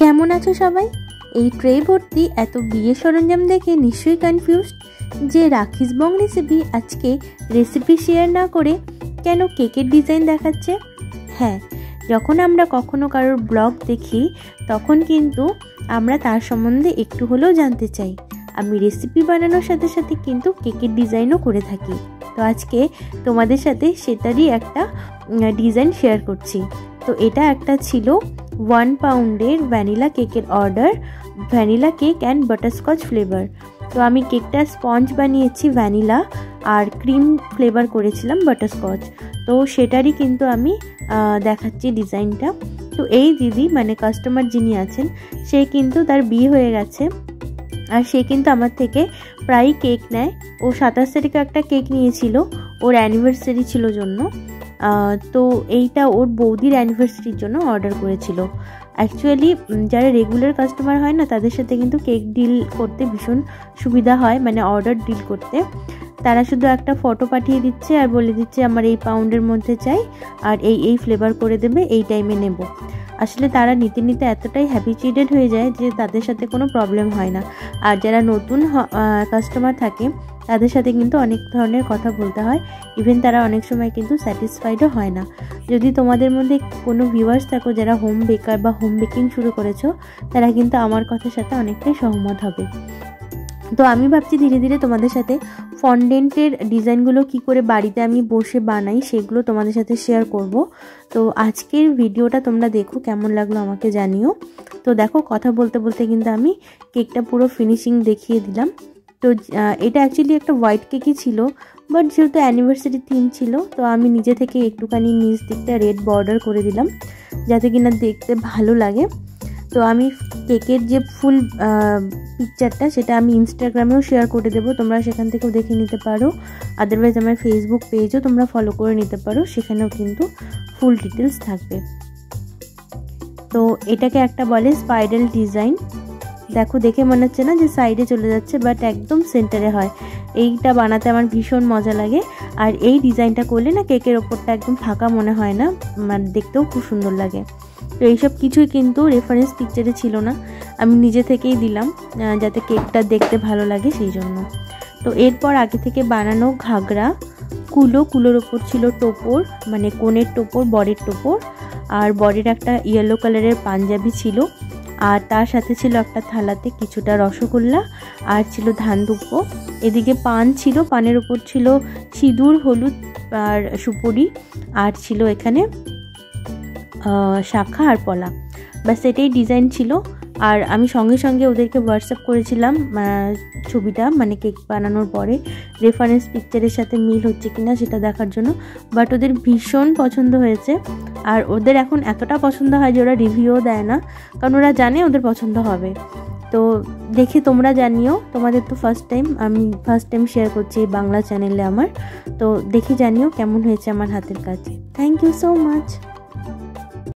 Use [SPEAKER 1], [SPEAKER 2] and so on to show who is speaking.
[SPEAKER 1] কেমন আছো সবাই? এই ট্রে ভর্তি এত বিয়ে সরঞ্জাম দেখে নিশ্চয়ই কনফিউজড যে রাখিস বং রেসিপি আজকে রেসিপি শেয়ার না করে কেন কেকের ডিজাইন দেখাচ্ছে। হ্যাঁ, যখন আমরা কখনো কারোর ব্লগ দেখি তখন কিন্তু আমরা তার সম্বন্ধে একটু হলেও জানতে চাই। আমি রেসিপি বানানোর সাথে সাথে কিন্তু কেকের ডিজাইনও করে থাকি। তো আজকে তোমাদের সাথে সেটারই একটা ডিজাইন শেয়ার করছি। তো এটা একটা ছিল 1 পাউন্ডের ভ্যানিলা কেকের order, vanilla cake and butterscotch flavour. তো আমি কেকটা স্পঞ্জ বানিয়েছি ভ্যানিলা আর ক্রিম ফ্লেভার করেছিলাম বাটারস্কচ। তো সেটারই কিন্তু আমি দেখাচ্ছি ডিজাইনটা। তো এই দিদি মানে কাস্টমার যিনি আছেন সে কিন্তু তার বিয়ে হয়ে গেছে আর সে কিন্তু আমার থেকে প্রায় কেক নেয়। ও 27 তারিখে একটা কেক নিয়েছিল, ওর অ্যানিভার্সারি ছিল জন্য। তো এইটা ওর বৌদির অ্যানিভার্সারির জন্য অর্ডার করেছিল। অ্যাকচুয়ালি যারা রেগুলার কাস্টমার হয় না তাদের সাথে কিন্তু কেক ডিল করতে ভীষণ সুবিধা হয়, মানে অর্ডার ডিল করতে। তারা শুধু একটা ফটো পাঠিয়ে দিচ্ছে আর বলে দিচ্ছে আমার এই পাউন্ডের মধ্যে চাই আর এই ফ্লেভার করে দেবে, এই টাইমে নেব। আসলে তারা নিতে নিতে এতটাই হ্যাবিচুয়েটেড হয়ে যায় যে তাদের সাথে কোনো প্রবলেম হয় না। আর যারা নতুন কাস্টমার থাকে তাদের সাথে কিন্তু অনেক ধরনের কথা বলতে হয়, ইভেন তারা অনেক সময় কিন্তু স্যাটিসফাইডও হয় না। যদি তোমাদের মধ্যে কোনো ভিউয়ার্স থাকো যারা হোম বেকার বা হোম বেকিং শুরু করেছো, তারা কিন্তু আমার কথার সাথে অনেকটাই সহমত হবে। তো আমি ভাবছি ধীরে ধীরে তোমাদের সাথে ফন্ডেন্টের ডিজাইনগুলো কি করে বাড়িতে আমি বসে বানাই সেগুলো তোমাদের সাথে শেয়ার করব। তো আজকের ভিডিওটা তোমরা দেখো, কেমন লাগলো আমাকে জানিও। তো দেখো, কথা বলতে বলতে কিন্তু আমি কেকটা পুরো ফিনিশিং দেখিয়ে দিলাম। তো এটা অ্যাকচুয়ালি একটা হোয়াইট কেকই ছিল, বাট যেহেতু অ্যানিভার্সারি থিম ছিল তো আমি নিজে থেকে একটুখানি নিচ দিকটা রেড বর্ডার করে দিলাম যাতে কিনা দেখতে ভালো লাগে। তো আমি কেকের যে ফুল পিকচারটা সেটা আমি ইনস্টাগ্রামেও শেয়ার করে দেবো, তোমরা সেখান থেকেও দেখে নিতে পারো। আদারওয়াইজ আমার ফেসবুক পেজও তোমরা ফলো করে নিতে পারো, সেখানেও কিন্তু ফুল ডিটেলস থাকবে। তো এটাকে একটা বলে স্পাইরাল ডিজাইন। দেখো, দেখে মনে হচ্ছে না যে সাইডে চলে যাচ্ছে, বাট একদম সেন্টারে হয়। এইটা বানাতে আমার ভীষণ মজা লাগে। আর এই ডিজাইনটা করলে না কেকের ওপরটা একদম ফাঁকা মনে হয় না, মানে দেখতেও খুব সুন্দর লাগে। তো এইসব কিছুই কিন্তু রেফারেন্স পিকচারে ছিল না, আমি নিজে থেকেই দিলাম যাতে কেকটা দেখতে ভালো লাগে সেই জন্য। তো এরপর আগে থেকে বানানো ঘাগরা, কুলোর ওপর ছিল টোপর, মানে কোণের টোপর, বরের টোপর। আর বরের একটা ইয়েলো কালারের পাঞ্জাবি ছিল, আর তার সাথে ছিল একটা থালাতে কিছুটা রসগোল্লা আর ছিল ধান দুব্বো। এদিকে পান ছিল, পানের উপর ছিল সিঁদুর, হলুদ আর সুপুরি, আর ছিল এখানে শাখা আর পলা। ব্যাস এটাই ডিজাইন ছিল। আর আমি সঙ্গে সঙ্গে ওদেরকে হোয়াটসঅ্যাপ করেছিলাম ছবিটা, মানে কেক বানানোর পরে রেফারেন্স পিকচারের সাথে মিল হচ্ছে কিনা সেটা দেখার জন্য। বাট ওদের ভীষণ পছন্দ হয়েছে। আর ওদের এখন এতটা পছন্দ হয় যে ওরা রিভিউও দেয় না, কারণ ওরা জানে ওদের পছন্দ হবে। তো দেখে তোমরা জানিও, তোমাদের তো আমি ফার্স্ট টাইম শেয়ার করছি এই বাংলা চ্যানেলে আমার। তো দেখে জানিও কেমন হয়েছে আমার হাতের কাজ। Thank you so much.